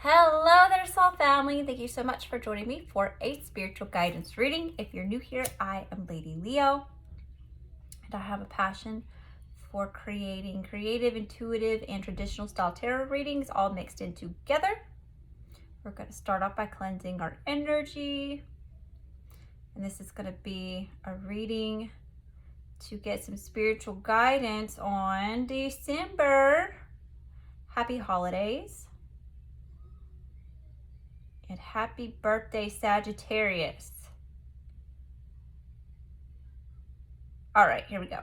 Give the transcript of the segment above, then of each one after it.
Hello there, soul family. Thank you so much for joining me for a spiritual guidance reading. If you're new here, I am Lady Leo, and I have a passion for creating creative, intuitive, and traditional style tarot readings all mixed in together. We're going to start off by cleansing our energy, and this is going to be a reading to get some spiritual guidance on December. Happy holidays. And happy birthday, Sagittarius. All right, here we go.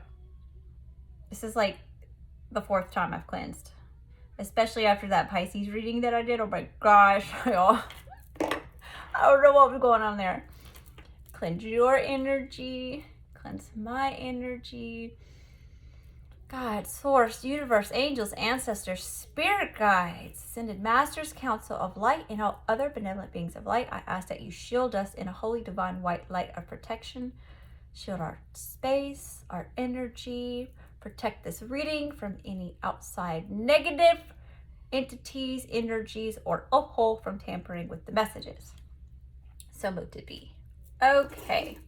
This is like the fourth time I've cleansed, especially after that Pisces reading that I did. Oh my gosh, y'all. I don't know what was going on there. Cleanse your energy. Cleanse my energy. God, source, universe, angels, ancestors, spirit guides, ascended masters, council of light, and all other benevolent beings of light, I ask that you shield us in a holy divine white light of protection. Shield our space, our energy, protect this reading from any outside negative entities, energies, or from tampering with the messages. So moved it be. Okay,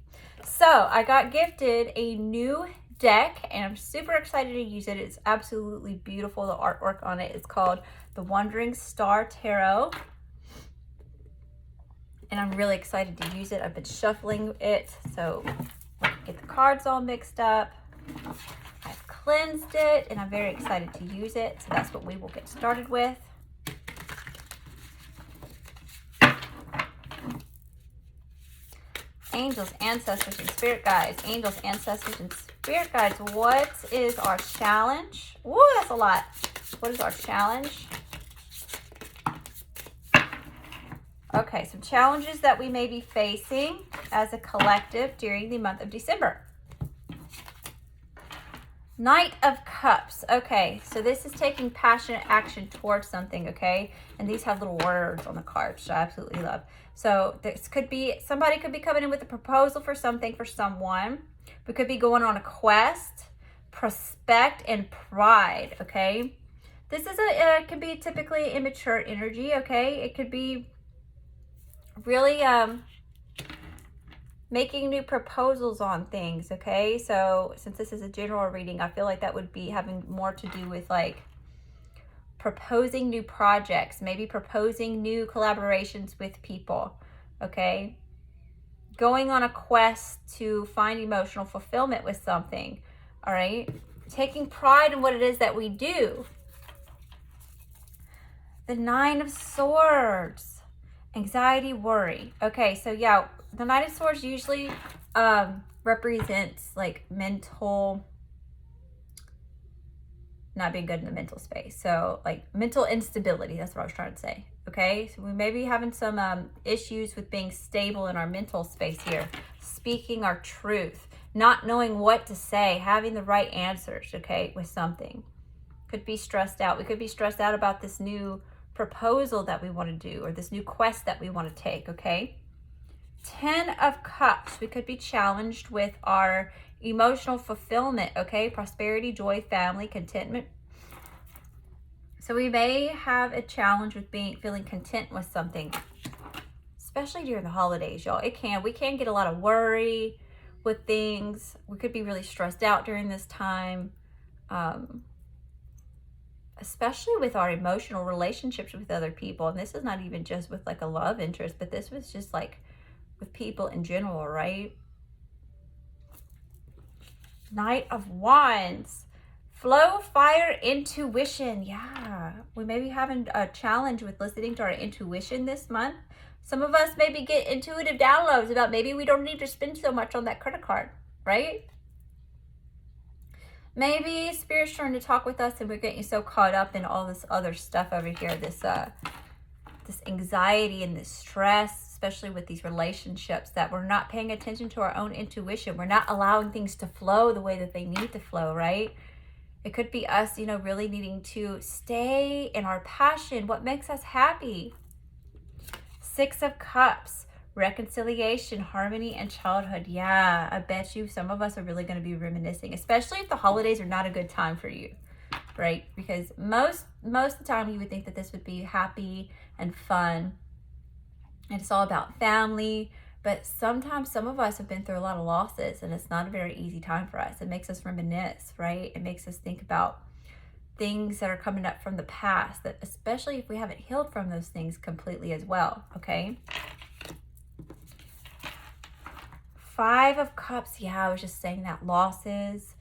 so I got gifted a new deck and I'm super excited to use it. It's absolutely beautiful. The artwork on it is called the Wandering Star Tarot, and I'm really excited to use it. I've been shuffling it so I can get the cards all mixed up. I've cleansed it and I'm very excited to use it, so that's what we will get started with. Angels, ancestors, and spirit guides. Angels, ancestors, and spirit guides. What is our challenge? Woo, that's a lot. What is our challenge? Okay, some challenges that we may be facing as a collective during the month of December. Knight of Cups. Okay, so this is taking passionate action towards something, okay? And these have little words on the cards, which I absolutely love. So this could be, somebody could be coming in with a proposal for something for someone. We could be going on a quest, prospect, and pride, okay? This is it could be typically immature energy, okay? It could be really making new proposals on things, okay? So since this is a general reading, I feel like that would be having more to do with like proposing new projects, maybe proposing new collaborations with people, okay? Going on a quest to find emotional fulfillment with something, all right? Taking pride in what it is that we do. The Nine of Swords, anxiety, worry. Okay, so yeah, the Nine of Swords usually represents like mental, not being good in the mental space. So like mental instability, that's what I was trying to say. Okay, so we may be having some issues with being stable in our mental space here. Speaking our truth, not knowing what to say, having the right answers, okay, with something. Could be stressed out. We could be stressed out about this new proposal that we want to do or this new quest that we want to take, okay? 10 of Cups. We could be challenged with our emotional fulfillment, okay? Prosperity, joy, family, contentment. So we may have a challenge with feeling content with something, especially during the holidays, y'all. We can get a lot of worry with things. We could be really stressed out during this time, especially with our emotional relationships with other people. And this is not even just with like a love interest, but this was just like with people in general, right? Knight of Wands. Flow, fire, intuition. Yeah, we may be having a challenge with listening to our intuition this month. Some of us maybe get intuitive downloads about maybe we don't need to spend so much on that credit card, right? Maybe Spirit's trying to talk with us and we're getting so caught up in all this other stuff over here, this anxiety and this stress, especially with these relationships, that we're not paying attention to our own intuition. We're not allowing things to flow the way that they need to flow, right? It could be us, really needing to stay in our passion, what makes us happy. 6 of Cups, reconciliation, harmony, and childhood. Yeah, I bet you some of us are really going to be reminiscing, especially if the holidays are not a good time for you. right? Because most of the time you would think that this would be happy and fun, and it's all about family. But sometimes some of us have been through a lot of losses, and it's not a very easy time for us. It makes us reminisce, right? It makes us think about things that are coming up from the past, that especially if we haven't healed from those things completely as well, okay? 5 of Cups, yeah, I was just saying that. Losses,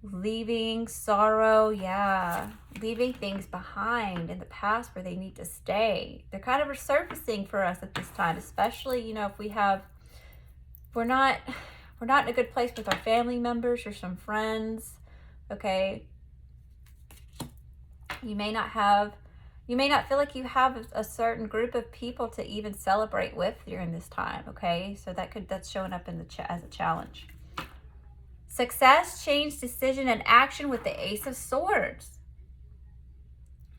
leaving, sorrow, yeah. Leaving things behind in the past where they need to stay. They're kind of resurfacing for us at this time, especially, you know, if we're not in a good place with our family members or some friends, okay? You may not feel like you have a certain group of people to even celebrate with during this time, okay? So that's showing up in the as a challenge. Success, change, decision, and action with the Ace of Swords.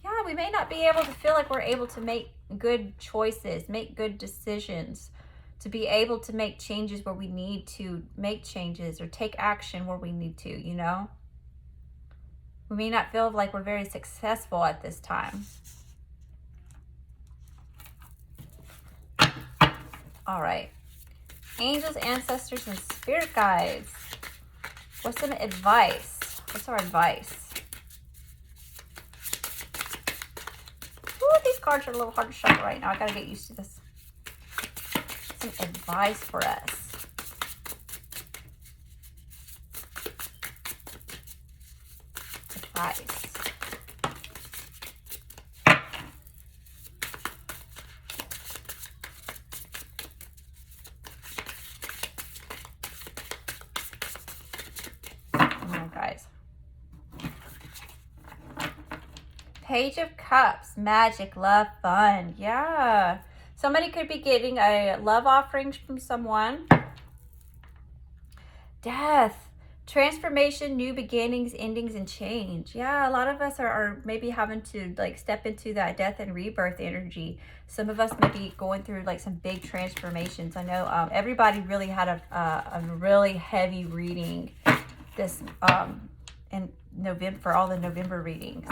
Yeah, we may not be able to feel like we're able to make good choices, make good decisions, to be able to make changes where we need to make changes or take action where we need to, you know? We may not feel like we're very successful at this time. All right. Angels, ancestors, and spirit guides. What's some advice? What's our advice? Ooh, these cards are a little hard to shuffle right now. I gotta get used to this. Some advice for us. Advice. Guys. Page of Cups, magic, love, fun. Yeah. Somebody could be getting a love offering from someone. Death, transformation, new beginnings, endings, and change. Yeah, a lot of us are maybe having to like step into that death and rebirth energy. Some of us may be going through like some big transformations. I know everybody really had a really heavy reading this in November, for all the November readings.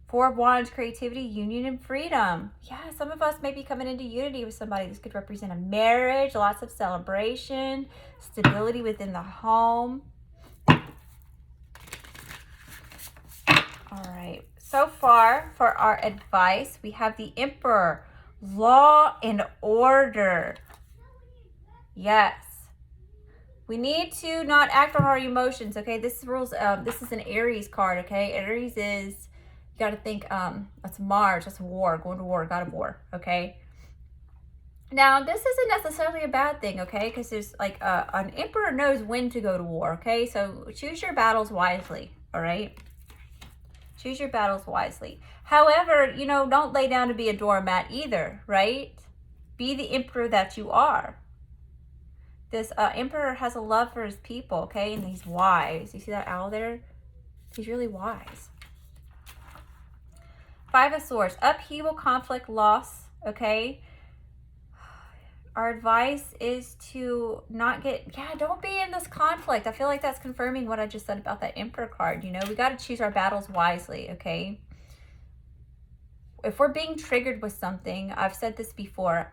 4 of Wands, creativity, union, and freedom. Yeah, some of us may be coming into unity with somebody. This could represent a marriage, lots of celebration, stability within the home. All right, so far for our advice, we have the Emperor, law and order. Yes. We need to not act on our emotions, okay? This is an Aries card, okay? Aries is, you got to think, that's Mars, that's war, going to war, God of war, okay? Now, this isn't necessarily a bad thing, okay? Because there's like, an emperor knows when to go to war, okay? So choose your battles wisely, all right? Choose your battles wisely. However, you know, don't lay down to be a doormat either, right? Be the emperor that you are. This emperor has a love for his people, okay? And he's wise. You see that owl there? He's really wise. 5 of Swords, upheaval, conflict, loss, okay? Our advice is to not don't be in this conflict. I feel like that's confirming what I just said about that Emperor card. You know, we got to choose our battles wisely, okay? If we're being triggered with something, I've said this before,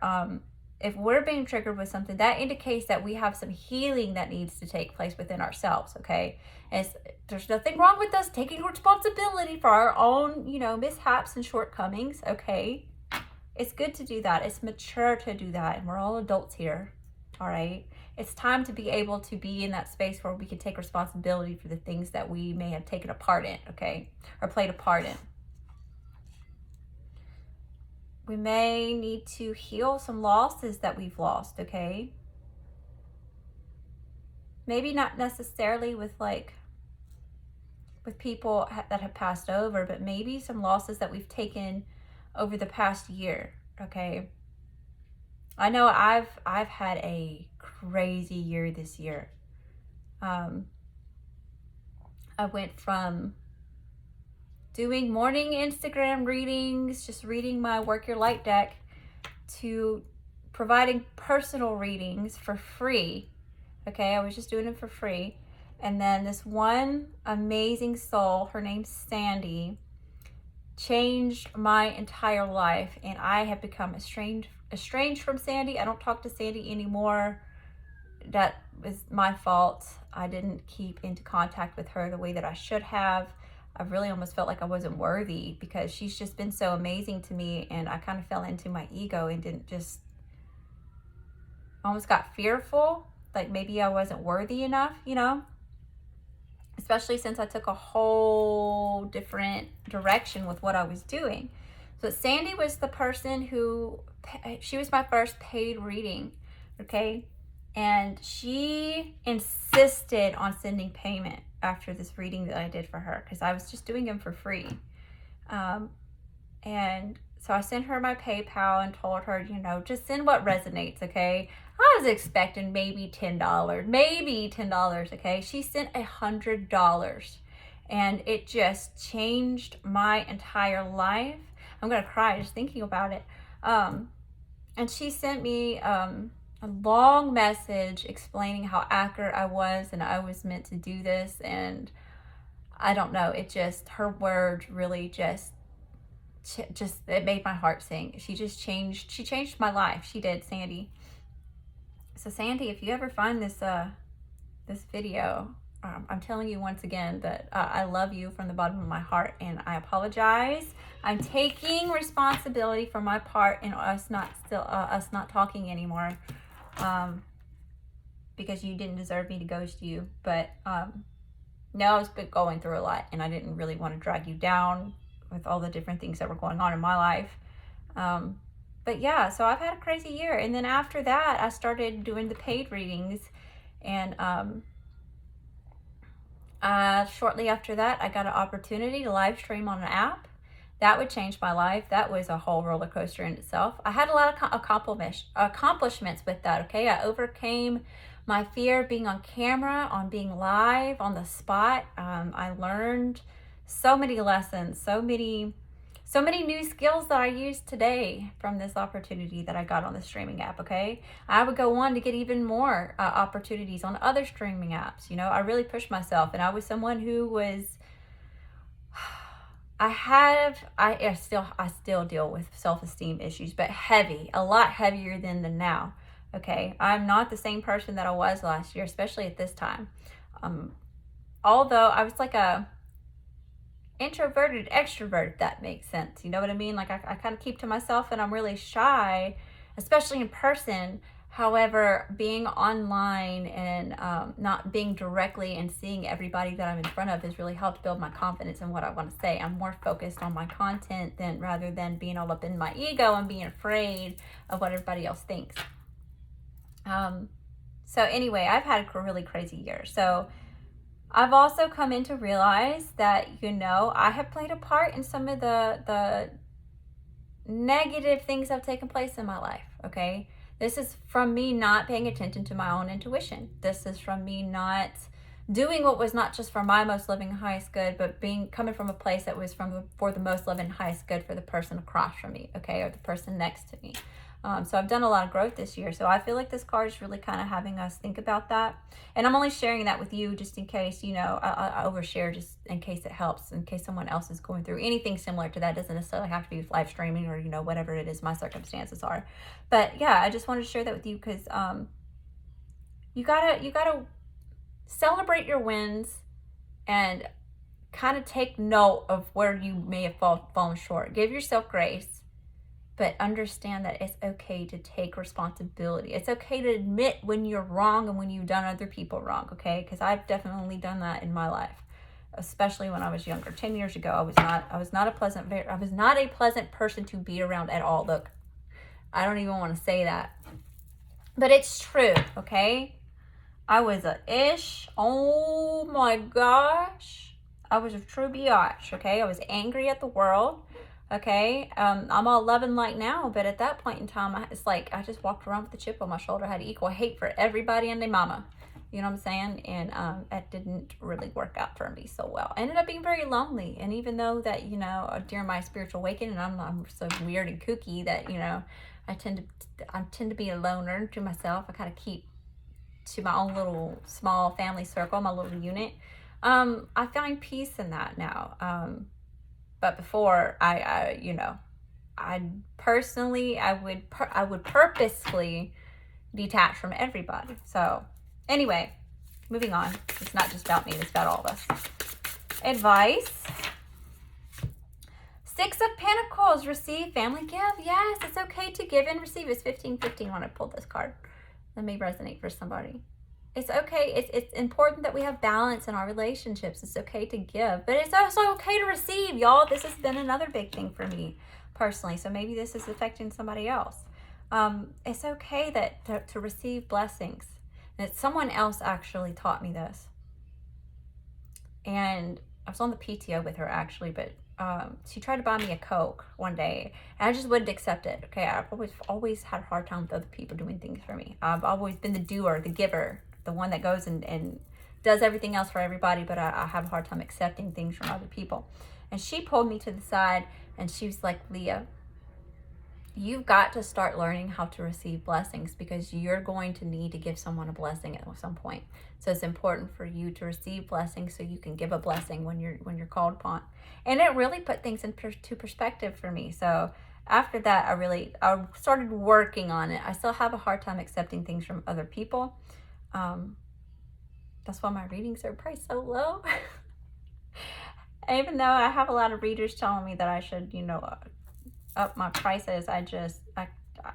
if we're being triggered with something, that indicates that we have some healing that needs to take place within ourselves, okay? And there's nothing wrong with us taking responsibility for our own, you know, mishaps and shortcomings, okay? It's good to do that. It's mature to do that, and we're all adults here, all right? It's time to be able to be in that space where we can take responsibility for the things that we may have taken a part in, okay? Or played a part in. We may need to heal some losses that we've lost, okay? Maybe not necessarily with people that have passed over, but maybe some losses that we've taken over the past year, okay? I know I've had a crazy year this year. I went from doing morning Instagram readings, just reading my Work Your Light deck, to providing personal readings for free. Okay, I was just doing it for free. And then this one amazing soul, her name's Sandy, changed my entire life, and I have become estranged from Sandy. I don't talk to Sandy anymore. That was my fault. I didn't keep into contact with her the way that I should have. I really almost felt like I wasn't worthy because she's just been so amazing to me, and I kind of fell into my ego and didn't just, almost got fearful, like maybe I wasn't worthy enough, you know, especially since I took a whole different direction with what I was doing. So Sandy was the person who, she was my first paid reading, okay? And she insisted on sending payment after this reading that I did for her, because I was just doing them for free. And so I sent her my PayPal and told her, you know, just send what resonates, okay? I was expecting maybe $10, okay? She sent $100, and it just changed my entire life. I'm gonna cry just thinking about it. And she sent me a long message explaining how accurate I was and I was meant to do this. And I don't know, it just, her words really just it made my heart sing. She changed my life. She did, Sandy. So Sandy, if you ever find this this video, I'm telling you once again that I love you from the bottom of my heart, and I apologize. I'm taking responsibility for my part in us not talking anymore, because you didn't deserve me to ghost you. But no, I was going through a lot, and I didn't really want to drag you down with all the different things that were going on in my life. But yeah, so I've had a crazy year. And then after that, I started doing the paid readings. And shortly after that, I got an opportunity to live stream on an app. That would change my life. That was a whole roller coaster in itself. I had a lot of accomplishments with that, okay? I overcame my fear of being on camera, on being live, on the spot. I learned so many lessons, so many new skills that I use today from this opportunity that I got on the streaming app, okay? I would go on to get even more opportunities on other streaming apps. You know, I really pushed myself, and I was someone who was, I still deal with self-esteem issues, but a lot heavier than now, okay? I'm not the same person that I was last year, especially at this time. Although I was like a introverted extrovert, if that makes sense. You know what I mean? Like I kind of keep to myself, and I'm really shy, especially in person. However, being online and not being directly and seeing everybody that I'm in front of has really helped build my confidence in what I want to say. I'm more focused on my content rather than being all up in my ego and being afraid of what everybody else thinks. So anyway, I've had a really crazy year. So I've also come in to realize that, you know, I have played a part in some of the negative things that have taken place in my life, okay? This is from me not paying attention to my own intuition. This is from me not doing what was not just for my most loving and highest good, but coming from a place that was for the most loving and highest good for the person across from me, okay, or the person next to me. So I've done a lot of growth this year. So I feel like this card is really kind of having us think about that. And I'm only sharing that with you just in case, you know, I overshare just in case it helps, in case someone else is going through anything similar to that. It doesn't necessarily have to be live streaming or, you know, whatever it is my circumstances are. But yeah, I just wanted to share that with you because you gotta celebrate your wins and kind of take note of where you may have fallen short. Give yourself grace. But understand that it's okay to take responsibility. It's okay to admit when you're wrong and when you've done other people wrong, okay? Because I've definitely done that in my life, especially when I was younger. 10 years ago, I was not a pleasant person to be around at all. Look, I don't even want to say that, but it's true, okay? I was a ish. Oh my gosh, I was a true biatch, okay? I was angry at the world. Okay, I'm all love and light now, but at that point in time, it's like I just walked around with a chip on my shoulder. I had equal hate for everybody and their mama. You know what I'm saying? And that didn't really work out for me so well. I ended up being very lonely. And even though that, you know, during my spiritual awakening, I'm so weird and kooky that, you know, I tend to be a loner to myself. I kind of keep to my own little small family circle, my little unit. I find peace in that now. But before, I personally, I would purposely detach from everybody. So anyway, moving on. It's not just about me, it's about all of us. Advice. 6 of Pentacles, receive, family, give. Yes, it's okay to give and receive. It's 15-15 when I pulled this card. That may resonate for somebody. It's okay. It's important that we have balance in our relationships. It's okay to give, but it's also okay to receive, y'all. This has been another big thing for me personally. So maybe this is affecting somebody else. It's okay to receive blessings. And someone else actually taught me this. And I was on the PTO with her actually, but she tried to buy me a Coke one day, and I just wouldn't accept it. Okay, I've always had a hard time with other people doing things for me. I've always been the doer, the giver, the one that goes and does everything else for everybody, but I have a hard time accepting things from other people. And she pulled me to the side, and she was like, Leah, you've got to start learning how to receive blessings, because you're going to need to give someone a blessing at some point. So it's important for you to receive blessings so you can give a blessing when you're called upon. And it really put things into perspective for me. So after that, I started working on it. I still have a hard time accepting things from other people. That's why my readings are priced so low. Even though I have a lot of readers telling me that I should, up my prices, I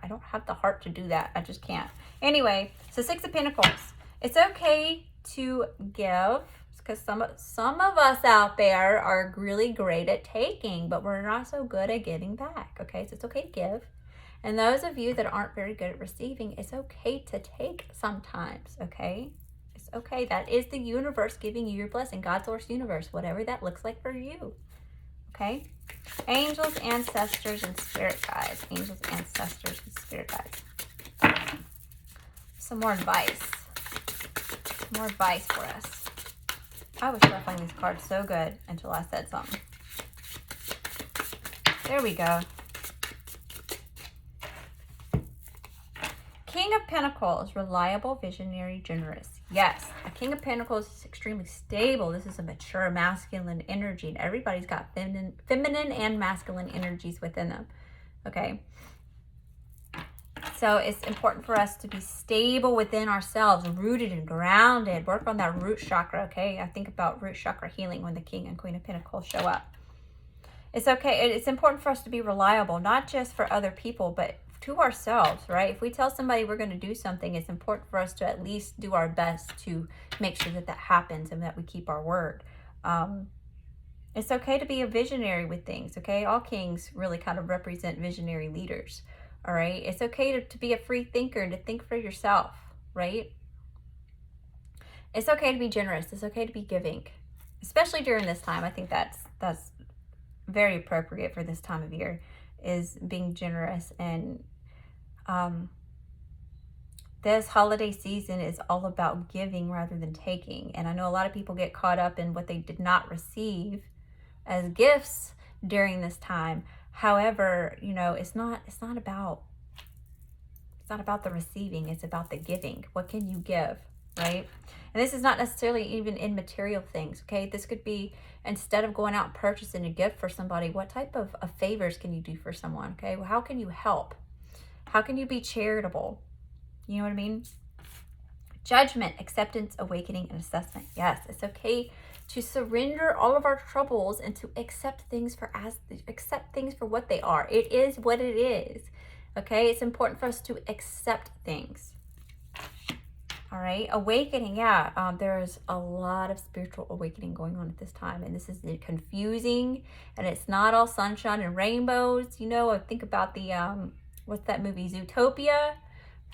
don't have the heart to do that. I just can't. Anyway, so 6 of Pentacles. It's okay to give, because some of us out there are really great at taking, but we're not so good at giving back. Okay, so it's okay to give. And those of you that aren't very good at receiving, it's okay to take sometimes. Okay, it's okay. That is the universe giving you your blessing. God, source, universe, whatever that looks like for you. Okay. Angels, ancestors, and spirit guides. Angels, ancestors, and spirit guides. Some more advice. More advice for us. I was shuffling these cards so good until I said something. There we go. King of Pentacles, reliable, visionary, generous. Yes, a King of Pentacles is extremely stable. This is a mature masculine energy, and everybody's got feminine and masculine energies within them. Okay. So it's important for us to be stable within ourselves, rooted and grounded. Work on that root chakra, okay? I think about root chakra healing when the King and Queen of Pentacles show up. It's okay. It's important for us to be reliable, not just for other people, but to ourselves, right? If we tell somebody we're going to do something, it's important for us to at least do our best to make sure that happens and that we keep our word. It's okay to be a visionary with things, okay? All kings really kind of represent visionary leaders, all right? It's okay to be a free thinker and to think for yourself, right? It's okay to be generous. It's okay to be giving, especially during this time. I think that's very appropriate for this time of year, is being generous. And this holiday season is all about giving rather than taking. And I know a lot of people get caught up in what they did not receive as gifts during this time. However, it's not about the receiving, it's about the giving. What can you give, right? And this is not necessarily even in material things, okay? This could be, instead of going out and purchasing a gift for somebody, what type of favors can you do for someone, okay? Well, how can you help? How can you be charitable? You know what I mean? Judgment, acceptance, awakening, and assessment. Yes, it's okay to surrender all of our troubles and to accept things for what they are. It is what it is, okay? It's important for us to accept things. All right, awakening, yeah. There's a lot of spiritual awakening going on at this time, and this is confusing, and it's not all sunshine and rainbows. I think about the what's that movie, Zootopia,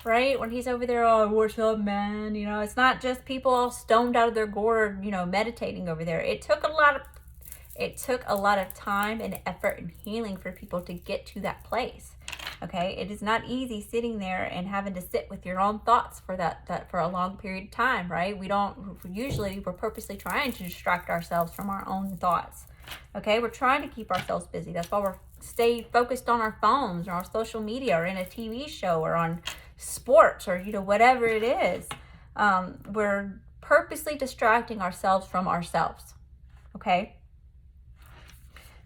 right? When he's over there, oh, what's up, man? It's not just people all stoned out of their gourd, meditating over there. It took a lot of time and effort and healing for people to get to that place. Okay, it is not easy sitting there and having to sit with your own thoughts for that for a long period of time, right? We're purposely trying to distract ourselves from our own thoughts. Okay, we're trying to keep ourselves busy. That's why we're stay focused on our phones or on social media or in a TV show or on sports or whatever it is. We're purposely distracting ourselves from ourselves. Okay?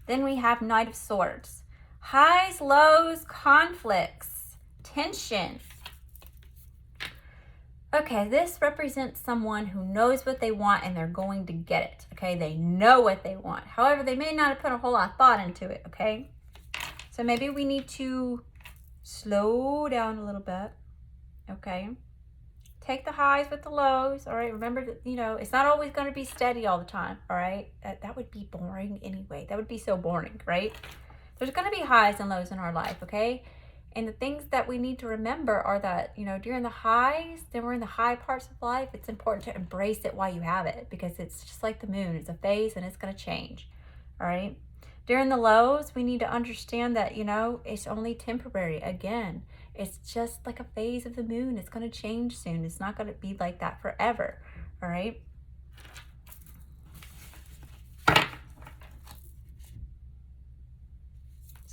Then we have Knight of Swords. Highs, lows, conflicts, tension. Okay, this represents someone who knows what they want and they're going to get it. Okay, they know what they want. However, they may not have put a whole lot of thought into it. Okay, so maybe we need to slow down a little bit. Okay, take the highs with the lows. All right, remember that, you know, it's not always going to be steady all the time. All right, that would be boring anyway. That would be so boring, right? There's going to be highs and lows in our life. Okay. And the things that we need to remember are that, you know, during the highs, then we're in the high parts of life. It's important to embrace it while you have it, because it's just like the moon. It's a phase and it's going to change. All right. During the lows, we need to understand that, you know, it's only temporary. Again, it's just like a phase of the moon. It's going to change soon. It's not going to be like that forever. All right. Let's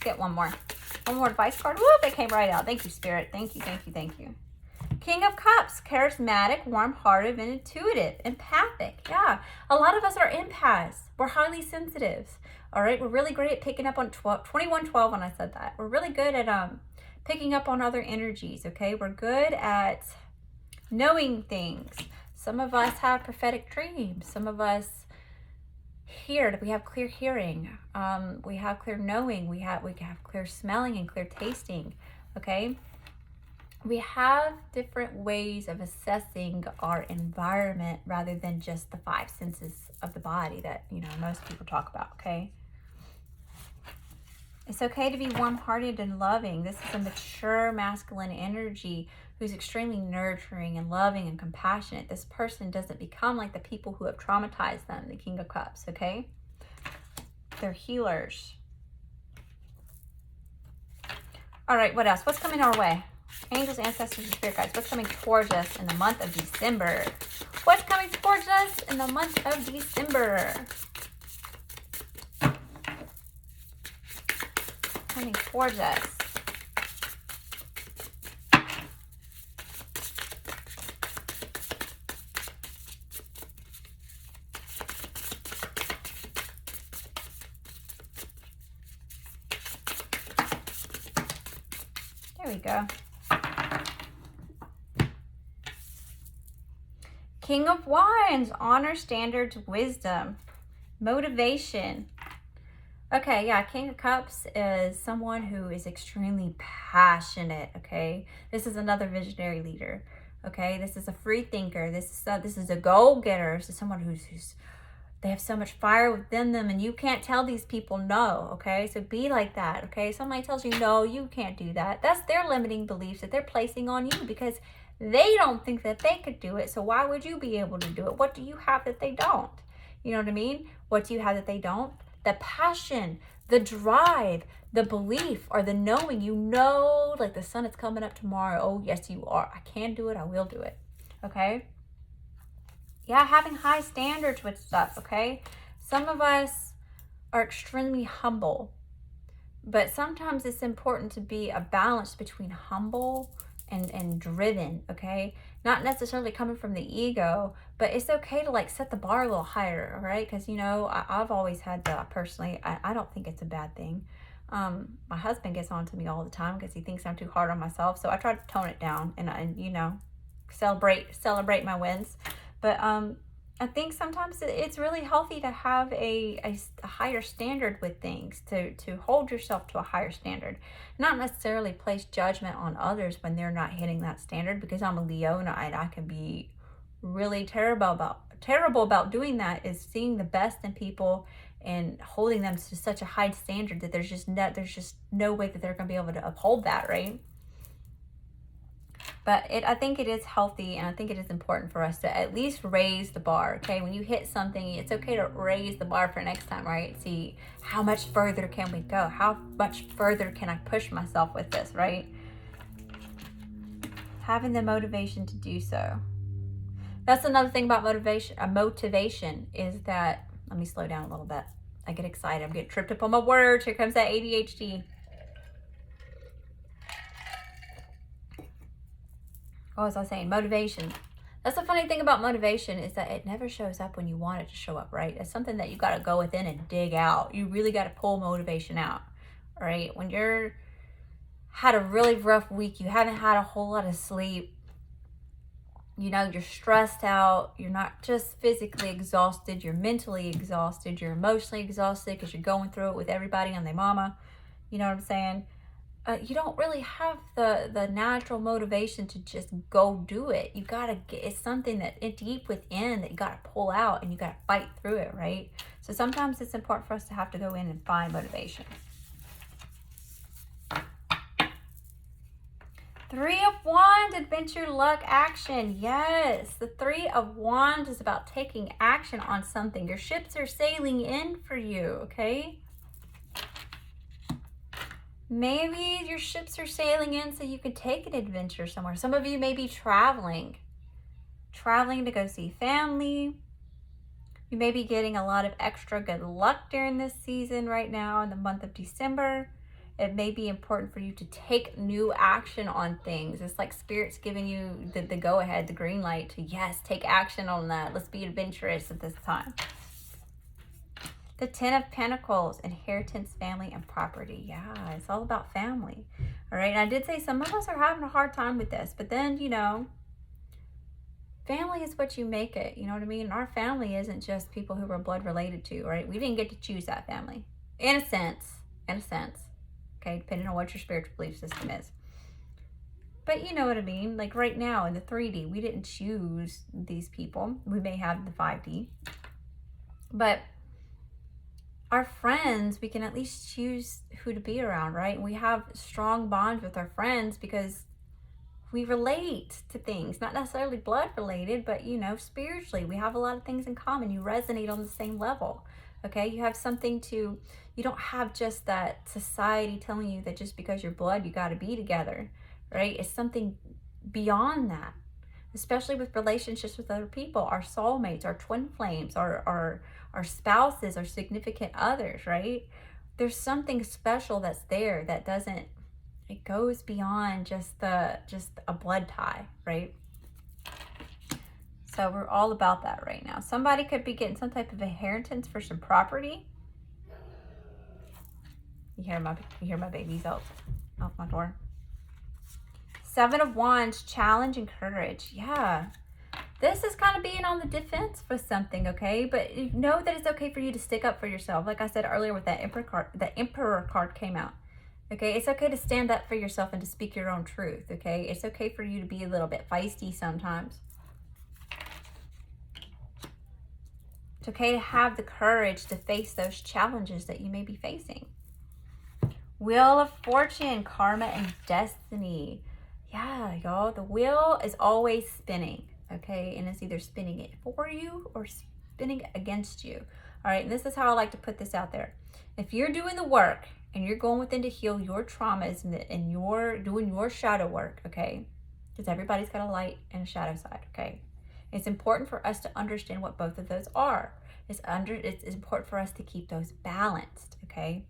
get one more. One more advice card. Whoop, it came right out. Thank you, Spirit. Thank you, thank you, thank you. King of Cups. Charismatic, warm-hearted, and intuitive. Empathic. Yeah. A lot of us are empaths. We're highly sensitive. All right. We're really great at picking up on 2112 when I said that. We're really good at picking up on other energies. Okay. We're good at knowing things. Some of us have prophetic dreams. Some of us we have clear hearing, we have clear knowing, we have clear smelling and clear tasting. Okay, we have different ways of assessing our environment rather than just the five senses of the body that, you know, most people talk about. Okay, it's okay to be warm-hearted and loving. This is a mature masculine energy who's extremely nurturing and loving and compassionate. This person doesn't become like the people who have traumatized them, the King of Cups, okay? They're healers. All right, what else? What's coming our way? Angels, ancestors, and spirit guides. What's coming towards us in the month of December? What's coming towards us in the month of December? Coming towards us. There we go. King of Wands, honor, standards, wisdom, motivation. Okay, yeah, King of Cups is someone who is extremely passionate, okay? This is another visionary leader, okay? This is a free thinker. This is a goal-getter. This is someone who's they have so much fire within them, and you can't tell these people no, okay? So be like that, okay? Somebody tells you no, you can't do that. That's their limiting beliefs that they're placing on you because they don't think that they could do it. So why would you be able to do it? What do you have that they don't? You know what I mean? What do you have that they don't? The passion, the drive, the belief, or the knowing, you know, like the sun is coming up tomorrow. Oh, yes, you are. I can do it. I will do it. Okay? Yeah, having high standards with stuff, okay? Some of us are extremely humble, but sometimes it's important to be a balance between humble and driven, okay? Not necessarily coming from the ego, but it's okay to like set the bar a little higher, all right? Because, you know, I've always had that personally. I don't think it's a bad thing. My husband gets on to me all the time because he thinks I'm too hard on myself. So I try to tone it down and you know, celebrate my wins. But I think sometimes it's really healthy to have a higher standard with things, to hold yourself to a higher standard. Not necessarily place judgment on others when they're not hitting that standard, because I'm a Leo and I can be really terrible about doing that, is seeing the best in people and holding them to such a high standard that there's just no way that they're going to be able to uphold that, right? But I think it is healthy, and I think it is important for us to at least raise the bar, okay? When you hit something, it's okay to raise the bar for next time, right? See, how much further can we go? How much further can I push myself with this, right? Having the motivation to do so. That's another thing about motivation. Motivation is that, let me slow down a little bit. I get excited. I'm getting tripped up on my words. Here comes that ADHD. What was I saying? Motivation. That's the funny thing about motivation, is that it never shows up when you want it to show up, right? It's something that you got to go within and dig out. You really got to pull motivation out, right? When you're had a really rough week, you haven't had a whole lot of sleep, you know, you're stressed out, you're not just physically exhausted, you're mentally exhausted, you're emotionally exhausted because you're going through it with everybody and their mama, you know what I'm saying? You don't really have the natural motivation to just go do it. You gotta get, it's something that deep within that you gotta pull out, and you gotta fight through it, right? So sometimes it's important for us to have to go in and find motivation. 3 of Wands, adventure, luck, action. Yes, the 3 of Wands is about taking action on something. Your ships are sailing in for you, okay? Maybe your ships are sailing in so you can take an adventure somewhere. Some of you may be traveling to go see family. You may be getting a lot of extra good luck during this season right now in the month of December. It may be important for you to take new action on things. It's like Spirit's giving you the go-ahead, the green light to, yes, take action on that. Let's be adventurous at this time. The 10 of Pentacles, inheritance, family, and property. Yeah, it's all about family. All right, and I did say some of us are having a hard time with this, but then, you know, family is what you make it. You know what I mean? Our family isn't just people who we're blood related to, right? We didn't get to choose that family. In a sense. Okay, depending on what your spiritual belief system is. But you know what I mean? Like right now in the 3D, we didn't choose these people. We may have the 5D. But our friends, we can at least choose who to be around, right? We have strong bonds with our friends because we relate to things, not necessarily blood related, but, you know, spiritually, we have a lot of things in common. You resonate on the same level, okay? You have something to, you don't have just that society telling you that just because you're blood, you got to be together, right? It's something beyond that, especially with relationships with other people, our soulmates, our twin flames, our spouses, our significant others, right? There's something special that's there that doesn't, it goes beyond just a blood tie, right? So we're all about that right now. Somebody could be getting some type of inheritance for some property. You hear my babies out my door. 7 of Wands, challenge and courage. Yeah. This is kind of being on the defense for something, okay? But you know that it's okay for you to stick up for yourself. Like I said earlier with that Emperor card came out. Okay, it's okay to stand up for yourself and to speak your own truth, okay? It's okay for you to be a little bit feisty sometimes. It's okay to have the courage to face those challenges that you may be facing. Wheel of Fortune, karma and destiny. Yeah, y'all, the wheel is always spinning, okay? And it's either spinning it for you or spinning against you. All right, and this is how I like to put this out there. If you're doing the work and you're going within to heal your traumas and you're doing your shadow work, okay? Because everybody's got a light and a shadow side, okay? It's important for us to understand what both of those are. It's important for us to keep those balanced, okay?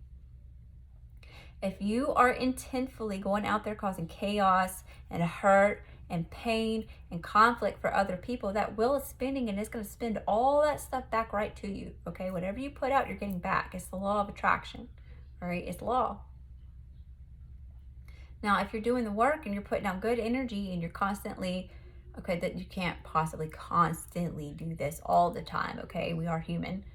If you are intentfully going out there causing chaos and hurt and pain and conflict for other people, that wheel is spinning and it's going to spin all that stuff back right to you, okay? Whatever you put out, you're getting back. It's the law of attraction, all right? It's law. Now, if you're doing the work and you're putting out good energy and you're constantly, okay, that you can't possibly constantly do this all the time, okay? We are human.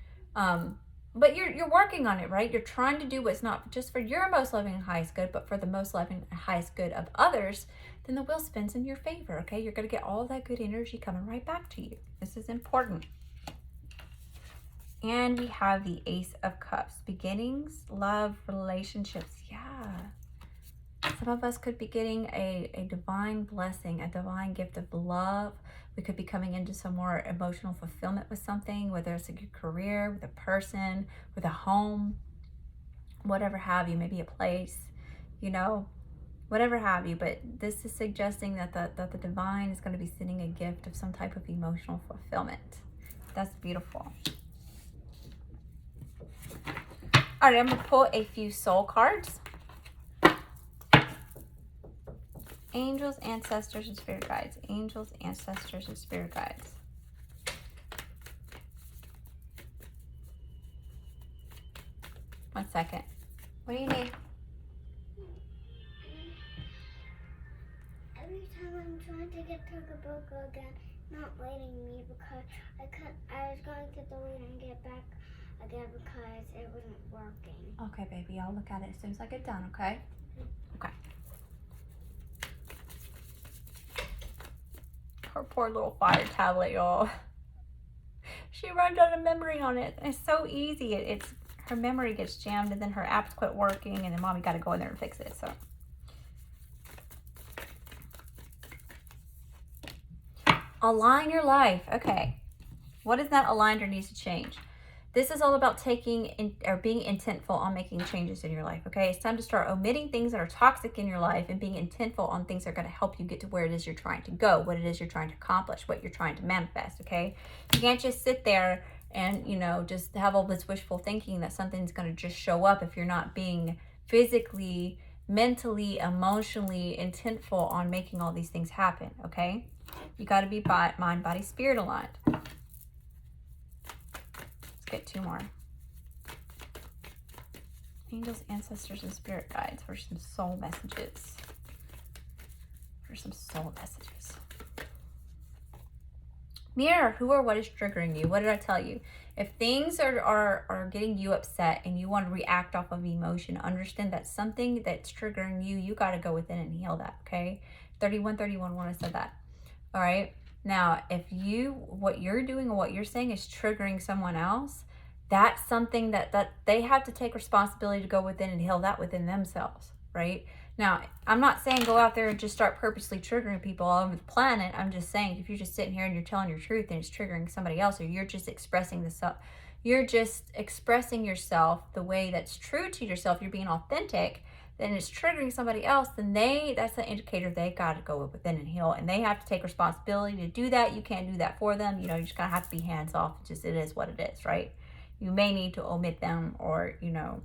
But you're working on it, right? You're trying to do what's not just for your most loving and highest good, but for the most loving and highest good of others. Then the wheel spins in your favor, okay? You're going to get all that good energy coming right back to you. This is important. And we have the Ace of Cups. Beginnings, love, relationships. Yeah. Some of us could be getting a divine blessing, a divine gift of love. We could be coming into some more emotional fulfillment with something, whether it's a good career, with a person, with a home, whatever have you, maybe a place, you know, whatever have you. But this is suggesting that the divine is going to be sending a gift of some type of emotional fulfillment. That's beautiful. All right, I'm going to pull a few soul cards. Angels, ancestors, and spirit guides. Angels, ancestors, and spirit guides. One second. What do you need? Every time I'm trying to get to the book again, not letting me because I was going to delete and get back again because it wasn't working. Okay, baby, I'll look at it as soon as I get done, okay? Okay. Her poor little fire tablet, y'all. She runs out of memory on it. It's so easy. It's her memory gets jammed and then her apps quit working and then mommy got to go in there and fix it, so. Align your life. Okay. What is that aligned or needs to change? This is all about taking or being intentful on making changes in your life. Okay. It's time to start omitting things that are toxic in your life and being intentful on things that are going to help you get to where it is you're trying to go, what it is you're trying to accomplish, what you're trying to manifest. Okay. You can't just sit there and, you know, just have all this wishful thinking that something's going to just show up if you're not being physically, mentally, emotionally intentful on making all these things happen. Okay. You got to be mind, body, spirit aligned. Let's get two more. Angels, ancestors, and spirit guides for some soul messages. Mirror, who or what is triggering you? What did I tell you? If things are getting you upset and you want to react off of emotion, understand that something that's triggering you, you got to go within and heal that, okay? 3131 when I said that. All right. Now, if what you're doing or what you're saying is triggering someone else, that's something that they have to take responsibility to go within and heal that within themselves, right? Now, I'm not saying go out there and just start purposely triggering people all over the planet. I'm just saying if you're just sitting here and you're telling your truth and it's triggering somebody else, or you're just expressing yourself the way that's true to yourself, you're being authentic, then it's triggering somebody else, then that's an indicator they got to go within and heal, and they have to take responsibility to do that. You can't do that for them. You know, you just gotta have to be hands off. It is what it is, right? You may need to omit them or, you know,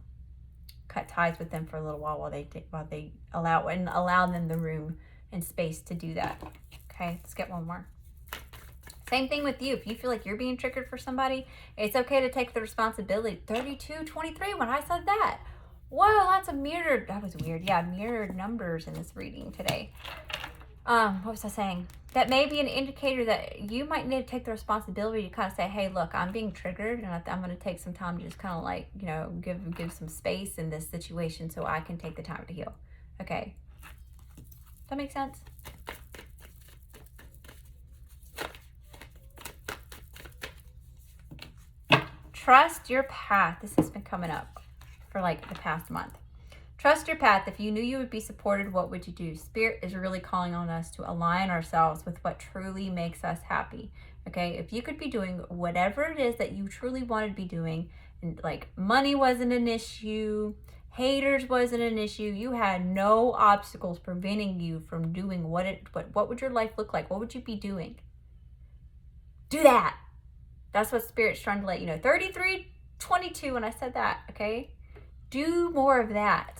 cut ties with them for a little while they allow them the room and space to do that. Okay, let's get one more. Same thing with you. If you feel like you're being triggered for somebody, it's okay to take the responsibility. 3223 when I said that. Whoa, that's a mirrored, that was weird. Yeah, mirrored numbers in this reading today. What was I saying? That may be an indicator that you might need to take the responsibility to kind of say, hey, look, I'm being triggered and I'm going to take some time to just kind of like, you know, give some space in this situation so I can take the time to heal. Okay. Does that make sense? Trust your path. This has been coming up for like the past month. Trust your path. If you knew you would be supported, what would you do? Spirit is really calling on us to align ourselves with what truly makes us happy. Okay, if you could be doing whatever it is that you truly wanted to be doing, and like money wasn't an issue, haters wasn't an issue, you had no obstacles preventing you from doing what would your life look like? What would you be doing? Do that. That's what Spirit's trying to let you know. 3322 when I said that, okay? Do more of that.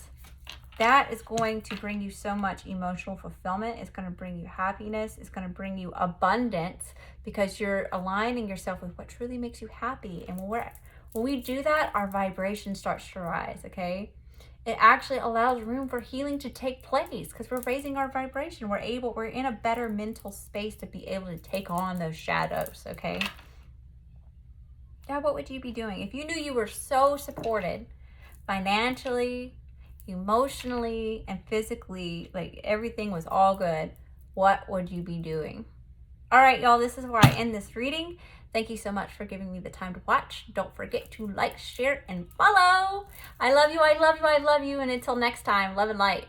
That is going to bring you so much emotional fulfillment. It's going to bring you happiness. It's going to bring you abundance because you're aligning yourself with what truly makes you happy. And when we do that, our vibration starts to rise, okay? It actually allows room for healing to take place because we're raising our vibration. We're in a better mental space to be able to take on those shadows, okay? Now, what would you be doing? If you knew you were so supported financially, emotionally, and physically, like everything was all good, what would you be doing? All right, y'all, this is where I end this reading. Thank you so much for giving me the time to watch. Don't forget to like, share, and follow. I love you, I love you, I love you. And until next time, love and light.